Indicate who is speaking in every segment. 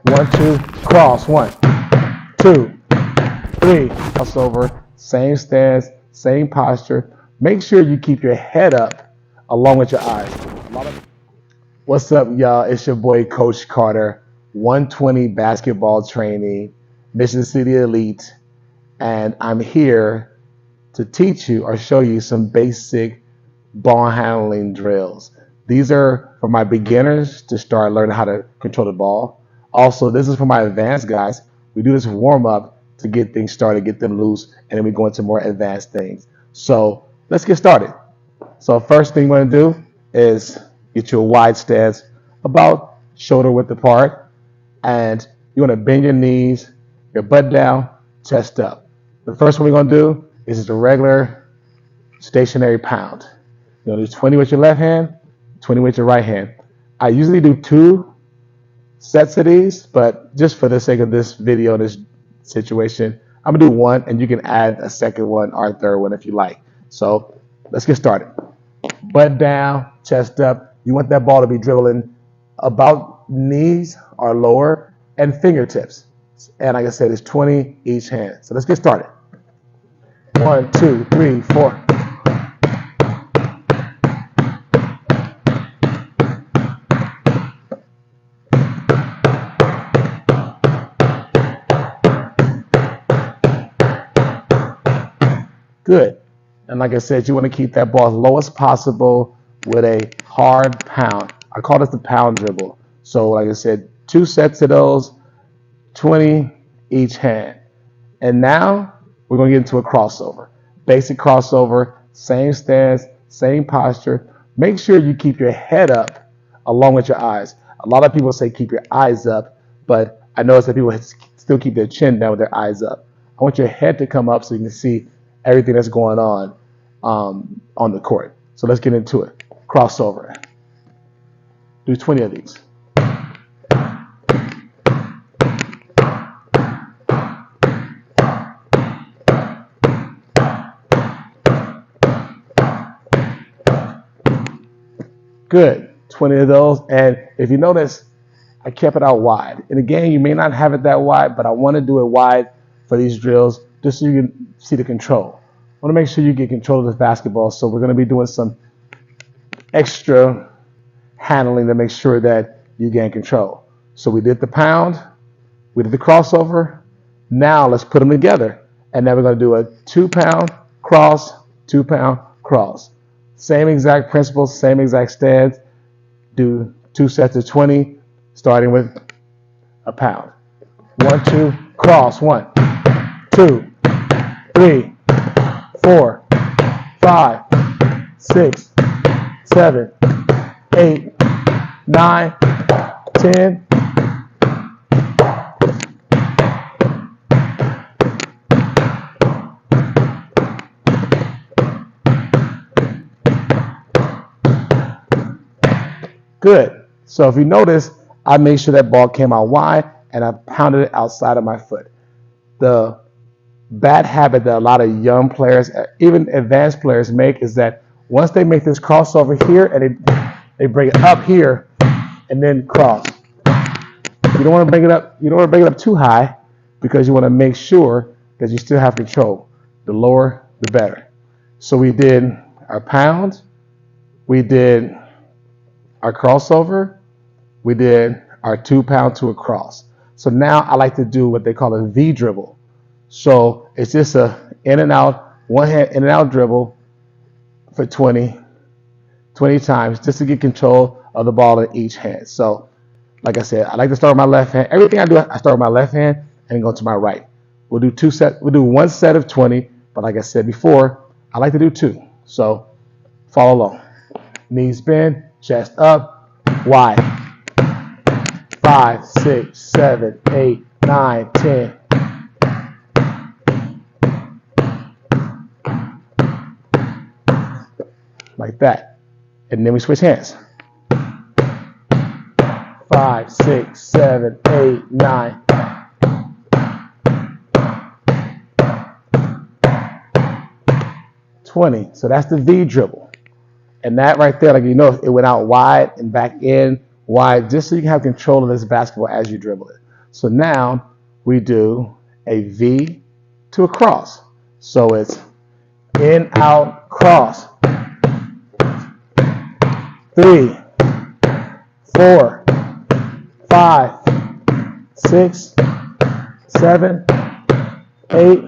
Speaker 1: 1, 2, cross. 1, 2, 3, crossover. Same stance, same posture. Make sure you keep your head up along with your eyes. What's up, y'all? It's your boy, Coach Carter, 120 basketball trainee, Mission City Elite, and I'm here to teach you or show you some basic ball handling drills. These are for my beginners to start learning how to control the ball. Also, this is for my advanced guys. We do this warm up to get things started, get them loose, and then we go into more advanced things. So let's get started. So first thing you want to do is get you a wide stance about shoulder width apart, and you want to bend your knees, your butt down, chest up. The first one we're going to do is just a regular stationary pound. You're going to do 20 with your left hand, 20 with your right hand. I usually do 2 sets of these, but just for the sake of this video, this situation, I'm going to do 1, and you can add a second one or a third one if you like. So let's get started. Butt down, chest up. You want that ball to be dribbling about knees or lower and fingertips. And like I said, it's 20 each hand. So let's get started. 1, 2, 3, 4. Good. And like I said, you want to keep that ball as low as possible with a hard pound. I call this the pound dribble. So like I said, 2 sets of those, 20 each hand. And now we're going to get into a crossover. Basic crossover, same stance, same posture. Make sure you keep your head up along with your eyes. A lot of people say keep your eyes up, but I notice that people still keep their chin down with their eyes up. I want your head to come up so you can see everything that's going on the court. So let's get into it. Crossover. Do 20 of these. Good. 20 of those. And if you notice, I kept it out wide. In the game, you may not have it that wide, but I want to do it wide for these drills just so you can see the control. I want to make sure you get control of this basketball, so we're going to be doing some extra handling to make sure that you gain control. So we did the pound, we did the crossover. Now let's put them together. And then we're going to do a 2-pound cross, 2-pound cross. Same exact principle, same exact stance. Do 2 sets of 20, starting with a pound. 1, 2, cross. 1, 2, 3, 4, 5, 6, 7, 8, 9, 10. Good. So if you notice, I made sure that ball came out wide and I pounded it outside of my foot. The bad habit that a lot of young players, even advanced players, make is that once they make this crossover here and they bring it up here and then cross. You don't want to bring it up. You don't want to bring it up too high because you want to make sure that you still have control. The lower, the better. So we did our pound, we did our crossover, we did our 2-pound to a cross. So now I like to do what they call a V dribble. So it's just a in and out, one hand in and out dribble for 20 times just to get control of the ball in each hand. So like I said, I like to start with my left hand. Everything I do, I start with my left hand and go to my right. We'll do 1 set of 20, but like I said before, I like to do 2. So follow along. Knees bend, chest up, wide. 5, 6, 7, 8, 9, 10. Like that. And then we switch hands. 5, 6, 7, 8, 9. So that's the V dribble. And that right there, like you know, it went out wide and back in wide, just so you can have control of this basketball as you dribble it. So now we do a V to a cross. So it's in, out, cross. 3, 4, 5, 6, 7, 8.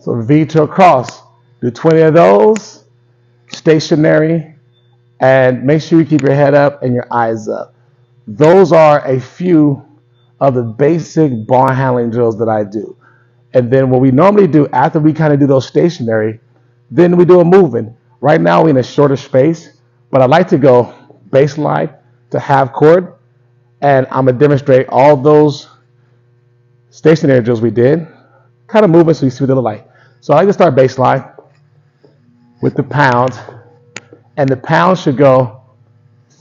Speaker 1: So V to a cross. Do 20 of those, stationary, and make sure you keep your head up and your eyes up. Those are a few of the basic ball handling drills that I do. And then what we normally do after we kind of do those stationary, then we do a movement. Right now we're in a shorter space, but I like to go baseline to half court, and I'm gonna demonstrate all those stationary drills we did, kind of moving so you see what they look like. So I like to start baseline with the pound, and the pound should go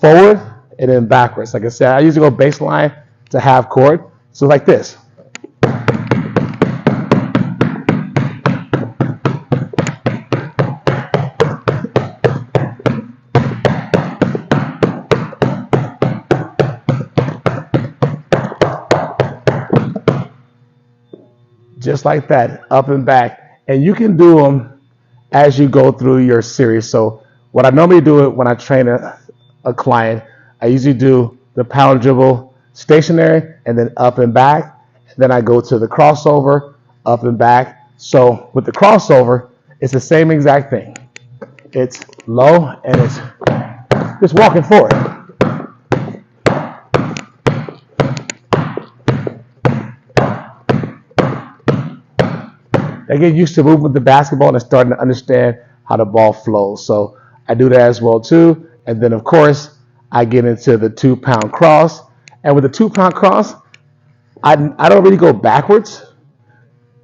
Speaker 1: forward and then backwards. Like I said, I usually go baseline to half court. So like this. Just like that, up and back. And you can do them as you go through your series. So what I normally do when I train a client, I usually do the pound dribble stationary and then up and back. Then I go to the crossover, up and back. So with the crossover, it's the same exact thing. It's low and it's just walking forward. They get used to moving with the basketball and they're starting to understand how the ball flows. So I do that as well too. And then of course I get into the 2-pound cross. And with the 2-pound cross, I don't really go backwards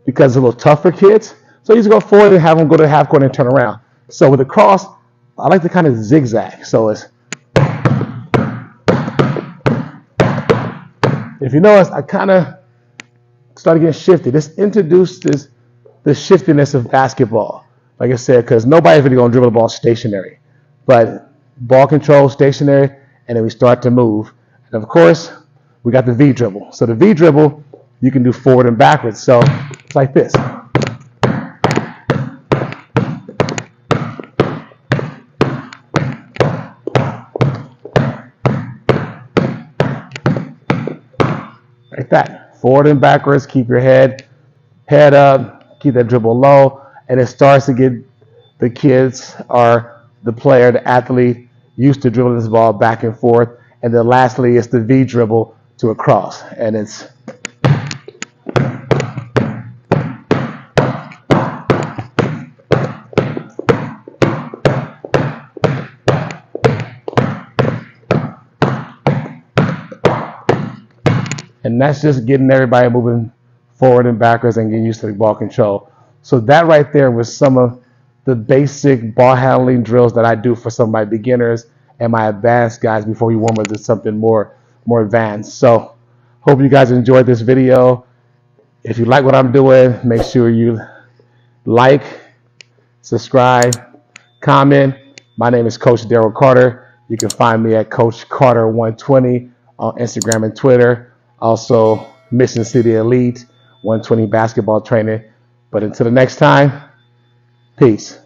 Speaker 1: because it's a little tough for kids. So I usually go forward and have them go to half court and turn around. So with the cross, I like to kind of zigzag. So it's, if you notice, I kind of started getting shifty. This introduced the shiftiness of basketball. Like I said, because nobody's really going to dribble the ball stationary. But ball control, stationary, and then we start to move. And of course, we got the V dribble. So the V dribble, you can do forward and backwards. So it's like this. Like that. Forward and backwards, keep your head up. Keep that dribble low, and it starts to get the kids or the player, the athlete, used to dribbling this ball back and forth. And then lastly, it's the V dribble to a cross, and it's and that's just getting everybody moving forward and backwards and getting used to the ball control. So that right there was some of the basic ball handling drills that I do for some of my beginners and my advanced guys before we warm up to something more advanced. So hope you guys enjoyed this video. If you like what I'm doing, make sure you like, subscribe, comment. My name is Coach Daryl Carter. You can find me at Coach Carter 120 on Instagram and Twitter. Also, Mission City Elite 120 basketball training. But until the next time, peace.